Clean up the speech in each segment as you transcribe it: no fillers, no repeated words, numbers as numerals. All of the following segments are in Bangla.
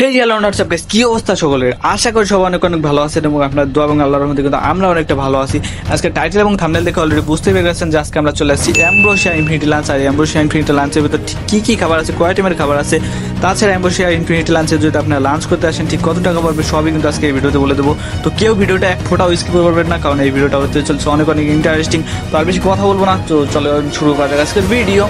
হে হ্যালো হোয়াটসঅ্যাপ গাইস, কি অবস্থা সকলের? আশা করি সবাই অনেক অনেক ভালো আছেন এবং আপনার দোয়া এবং আল্লাহর রহমতে কিন্তু আমরা অনেকটা ভালো আছি। আজকে টাইটেল এবং থাম্বনেল দেখে অলরেডি বুঝতে পেরে গেছেন যে আজকে আমরা চলে আসছি অ্যাম্ব্রোসিয়া ইনফিনিটি লাঞ্চ। আর অ্যাম্ব্রোসিয়া ইনফিনিটি লাঞ্চের ভিতর ঠিক কী কী খাবার আছে, কয় আইটেমের খাবার আছে, তাছাড়া অ্যাম্ব্রোসিয়া ইনফিনিটি লাঞ্চে যদি আপনারা লাঞ্চ করতে আসেন ঠিক কত টাকা পড়বে সবই কিন্তু আজকে এই ভিডিওতে বলে দেবো। তো কেউ ভিডিওটা এক ফোটাও স্কিপ করবেন না, কারণ এই ভিডিওটা হতে চলছে অনেক অনেক ইন্টারেস্টিং। তো আর বেশি কথা বলবো না, তো চলে শুরু করা যাক আজকের ভিডিও।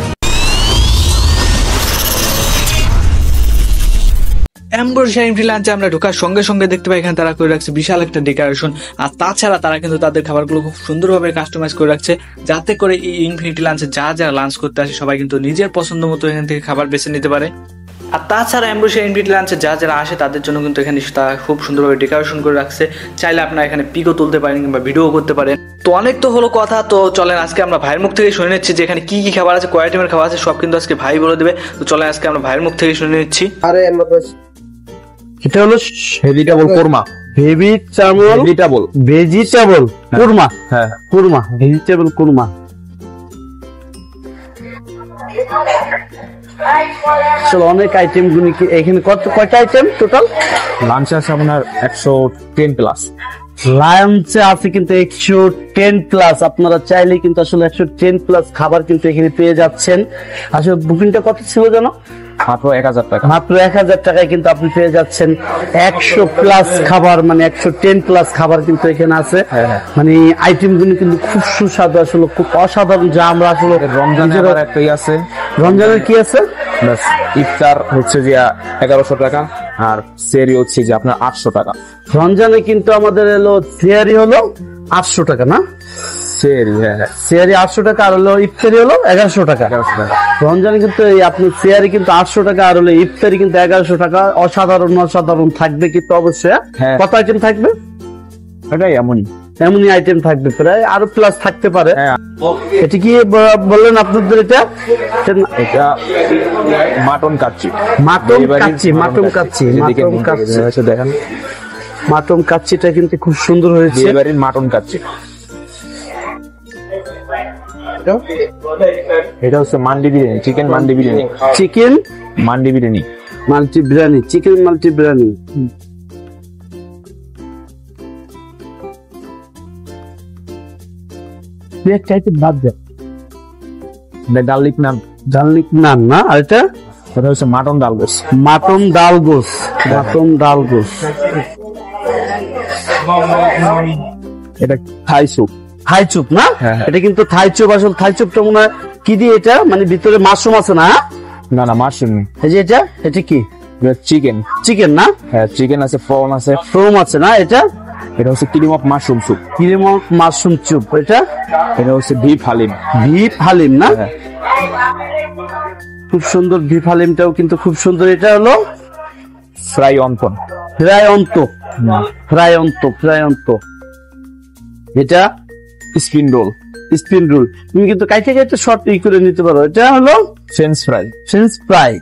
অ্যাম্ব্রোসিয়া ইনফিনিটি লাঞ্চে আমরা ঢোকার সঙ্গে সঙ্গে দেখতে পাই এখানে তারা করে রাখছে বিশাল একটা ডেকোরেশন। আর তাছাড়া তারা কিন্তু তাদের খাবারগুলো খুব সুন্দরভাবে কাস্টমাইজ করে রাখছে, যাতে করে এই ইনফিনিটি লাঞ্চে যারা লাঞ্চ করতে আসে সবাই কিন্তু নিজের পছন্দ মতো এখান থেকে খাবার বেছে নিতে পারে। আর তাছাড়া অ্যাম্ব্রোসিয়া ইনফিনিটি লাঞ্চে যারা আসে তাদের জন্য কিন্তু এখানে তারা খুব সুন্দরভাবে ডেকোরেশন করে রাখছে। চাইলে আপনারা এখানে পিকও তুলতে পারেন কিংবা ভিডিও করতে পারেন। তো অনেক তো হলো কথা, তো চলেন আজকে আমরা ভাইয়ের মুখ থেকে শুনে নিচ্ছি যে এখানে কি কি খাবার আছে, কয় আইটেমের খাবার আছে, সব কিন্তু আজকে ভাই বলে দেবে। তো চলেন আজকে আমরা ভাইয়ের মুখ থেকে শুনে নিচ্ছি। এটা হলো ভেজিটেবল কোরমা। ভেজিটেবল কোরমা। হ্যাঁ, কোরমা, ভেজিটেবল কোরমা। আসলে অনেক আইটেম গুলি কি এখানে কয়টা আইটেম টোটাল? লাঞ্চ আছে আপনার 110 প্লাস। লাঞ্চে আছে কিন্তু 110 প্লাস। আপনারা চাইলে কিন্তু আসলে 110 প্লাস খাবার কিন্তু এখানে পেয়ে যাচ্ছেন। আসলে বুকিংটা কত ছিল জানো? মাত্র 1000 টাকা। মাত্র 1000 টাকায় কিন্তু আপনি পেয়ে যাচ্ছেন 100 প্লাস খাবার, মানে 110 প্লাস খাবার কিন্তু এখানে আছে। মানে আইটেম গুলো কিন্তু খুব সুস্বাদু, আসলে খুব অসাধারণ। যা আমরা আসলে রমজানের একটাই আছে। রমজানের কি আছে? ইফতার হচ্ছে যে 1100 টাকা, আর সেহরি হচ্ছে যে আপনার 800 টাকা। রমজানে কিন্তু আমাদের এলো সেহরি হলো 800 টাকা না? সেহরি, হ্যাঁ, সেহরি 800 টাকা, আর হলো ইফতারি হলো 1100 টাকা। রমজানে কিন্তু আপনি সেহরি কিন্তু 800 টাকা, আর হলো ইফতারি কিন্তু 1100 টাকা। অসাধারণ থাকবে কিন্তু অবশ্যই। কত আইটেম থাকবে? এটাই এমনই আইটেম থাকবে, প্রায় আরো প্লাস থাকতে পারে। এটা কি বললেন আপনাদের? এটা মাটন কাচ্চি। দেখেন মাটন কাচ্চিটা কিন্তু খুব সুন্দর হয়েছে। এবারের মাটন কাচ্চি। এটা হচ্ছে mandi biryani, chicken mandi biryani. Chicken mandi biryani, multi biryani, chicken multi biryani. Garlic naan. Garlic naan না? আর এটা হচ্ছে মাটন ডালগোস। মাটন ডালগোস। মাটন ডালগোস। এটা থাই স্যুপ। থাই চুপ না? এটা কিন্তু থাই চুপ। আসলে থাই চুপটা মনে হয় কি দিয়ে? এটা মানে ভিতরে মাশরুম আছে না? না, মাশরুম। এই যে এটা কি? চিকেন। চিকেন না? হ্যাঁ, চিকেন আছে, প্রন আছে। প্রন আছে না? এটা হচ্ছে cream of mushroom soup. Cream of mushroom soup. এটা হচ্ছে বিফ হালিম। বিফ হালিম না? খুব সুন্দর বিফ হালিমটাও কিন্তু খুব সুন্দর। এটা হলো ফ্রাই অন্তন। এটা স্পিন রোল। তুমি কিন্তু কাইতে শর্ট করে নিতে পারো। এটা হলো ফ্রেঞ্চ ফ্রাই।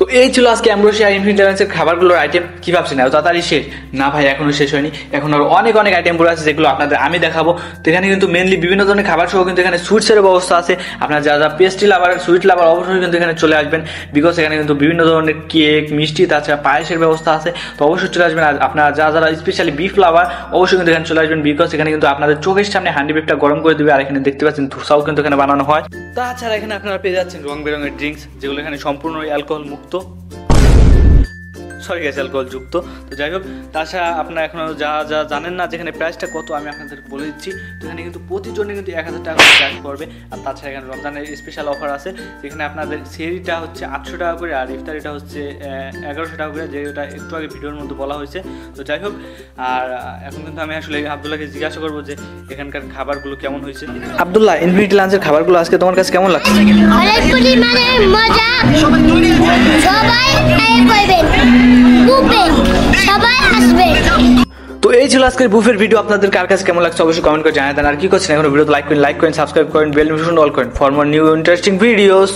তো এই ছিল আজকে অ্যাম্ব্রোসিয়া ইনফিনিটি লাঞ্চের খাবারগুলোর আইটেম। কি ভাবছেন এত তাড়াতাড়ি শেষ? না ভাই, এখনো শেষ হয়নি। এখন আরো অনেক অনেক আইটেমগুলো আছে যেগুলো আপনাদের আমি দেখাবো। তো এখানে কিন্তু মেনলি বিভিন্ন ধরনের খাবার সহ কিন্তু এখানে সুইটসের ব্যবস্থা আছে। আপনারা যারা পেস্ট্রি লাভার, সুইট লাভার অবশ্যই কিন্তু এখানে চলে আসবেন, বিকজ এখানে কিন্তু বিভিন্ন ধরনের কেক, মিষ্টি, তাছাড়া পায়েসের ব্যবস্থা আছে। তো অবশ্যই চলে আসবেন। আর আপনারা যারা স্পেশালি বিফ লাভার অবশ্যই কিন্তু এখানে চলে আসবেন, বিকজ এখানে কিন্তু আপনাদের চোখের সামনে হান্ডি বিফটা গরম করে দেবে। আর এখানে দেখতে পাচ্ছেন ধোসাও কিন্তু এখানে বানানো হয়। তাছাড়া এখানে আপনারা পেয়ে যাচ্ছেন রং বেরঙের ড্রিঙ্কস, যেগুলো এখানে সম্পূর্ণ অ্যালকোহল মুক্ত, অ্যালকোহল যুক্ত। তো যাই হোক, তাছাড়া আপনারা এখনো যা জানেন না যেখানে প্রাইসটা কত, আমি আপনাদের বলে দিচ্ছি। তো এখানে কিন্তু প্রতিজনে কিন্তু 1000 টাকা করে প্রাইস পড়বে। আর তাছাড়া এখানে রমজানের স্পেশাল অফার আছে, যেখানে আপনাদের সেহরিটা হচ্ছে 800 টাকা করে, আর ইফতারিটা হচ্ছে 1100 টাকা করে, যেটা একটু আগে ভিডিওর মধ্যে বলা হয়েছে। তো যাই হোক, আর এখন কিন্তু আমি আসলে আব্দুল্লাহকে জিজ্ঞাসা করবো যে এখানকার খাবারগুলো কেমন হয়েছে। আব্দুল্লাহ, ইনফিনিটি লাঞ্চের খাবারগুলো আজকে তোমার কাছে কেমন লাগছে? অনেক পরিমাণে মজা, সবাই সবাই আসবে। তো এই ছিল আজকের বুফের ভিডিও। আপনাদের কার কাছে কেমন লাগছে অবশ্যই কমেন্ট করে জানিয়ে দেন। আর কি করছেন এখন ভিডিওতে লাইক করেন, করেন, সাবস্ক্রাইব করেন, বেল নোটিফিকেশন অল করেন for more new interesting videos.